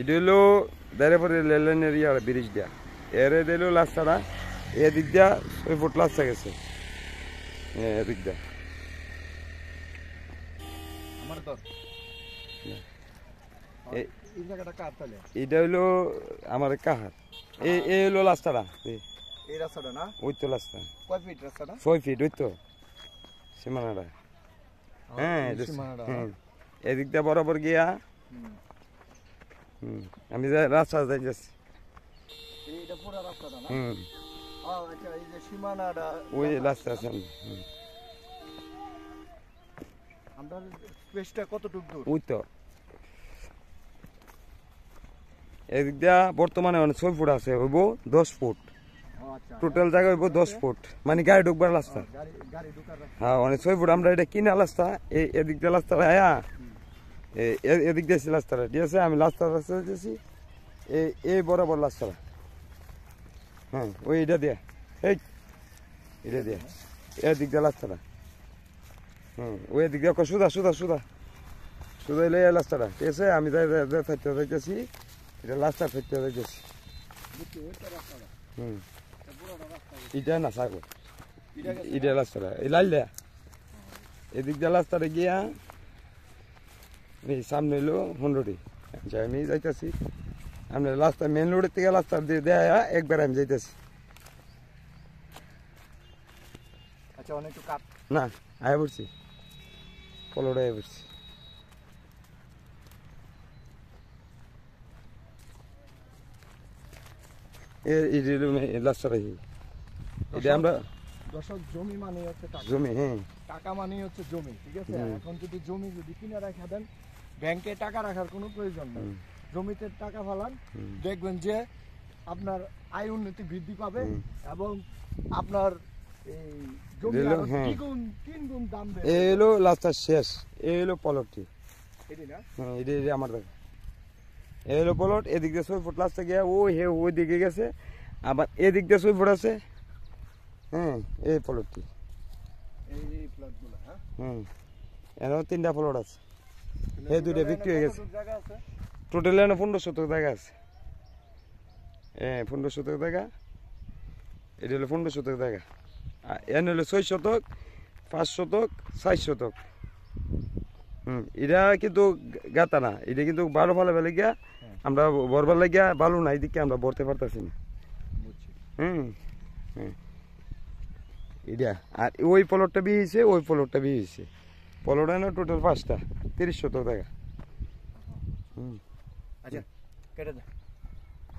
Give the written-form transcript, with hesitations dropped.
এটা হলো দাঁড়িয়ে লেলেনের ইয়ার ব্রিজ দিয়া এর দিল রাস্তাটা এদিক দিয়া 6 ফুট রাস্তা গেছে এদিক দিয়া এটা হইলো আমার কাহার এই হলো রাস্তাটা এই রাস্তাটা না ওই তো রাস্তা কয় ফিট রাস্তাটা 6 ফিট ওই তো সীমানাটা হ্যাঁ এদিক দিয়ে বরাবর গিয়া আমি রাস্তা যাইতেছি এইটা পুরো রাস্তাটা না আচ্ছা এই যে সীমানাটা ওই রাস্তা আছে আমরা স্পেসটা কতটুকু দূর ওই তো এদিক দিয়া বর্তমানে 6 ফুট আছে হইব 10 ফুট টোটাল জায়গা হইব 10 ফুট মানে গাড়ি ঢুকবার রাস্তা হ্যাঁ মানে 6 ফুট আমরা এটা কিনা রাস্তা এদিক দিয়ে রাস্তা আয়া এদিক দিয়ে রাস্তাটা ঠিক আছে আমি রাস্তা দিয়েছি এই বরাবর রাস্তাটা হ্যাঁ ওই এটা দিয়া এটা দিয়া এদিক দিয়ে রাস্তাটা ওই দিক দিয়ে সুদা এলে রাস্তাটা ঠিক আছে আমি যাইতেছি এটা রাস্তা ফেরতে যাইতেছি এটা না সাগর এটা রাস্তাটা এই লাল দেয়া এদিক দিয়ে রাস্তাটা গিয়া এই সামনে এলো 100টি আমি যাইতেছি আমি রাস্তা মেন রোডের থেকে রাস্তা দিয়ে দেয়া একবার আমি যাইতেছি আচ্ছা অনেক কাট না আয়া পড়ছি পলোটা আয়া পড়ছি জমি মানে হচ্ছে জমি হ্যাঁ টাকা মানে হচ্ছে জমি ঠিক আছে এখন যদি জমি কিনে রাখা দেন ব্যাংকে টাকা রাখার কোনো প্রয়োজন নেই জমিতে টাকা ফেলান দেখবেন যে আপনার আয় উন্নতি বৃদ্ধি পাবে এবং আপনার এই জমি তিন গুণ দাম দেবে এই হলো রাস্তার শেষ এই হলো পলটটি এটি না হ্যাঁ এটা আমার দেখা এই হলো পলট এদিক দিয়ে 6 ফুট রাস্তা গিয়া ওই দিকে গেছে আবার এদিক দিয়ে 6 ফুট আছে হ্যাঁ এই পলটটি এই প্লটগুলো এর 3টা প্লট আছে এই দুইটা বিক্রি হয়ে গেছে টোটাল 15 শতক জায়গা আছে 15 শতক জায়গা এটা হলো 15 শতক জায়গা এন হলো 6 শতক 5 শতক 4 শতক এটা কিন্তু গাতা না এটা কিন্তু বালু ফালা ফেলে গিয়া আমরা বরবার লাগিয়া বালু না এদিকে আমরা ভরতে পারতেছি না এটা আর ওই প্লটটা বিয়েছে ওই প্লটটা বিয়েছে প্লটটা না টোটাল 5টা 30 শতক জায়গা আচ্ছা কেটে দে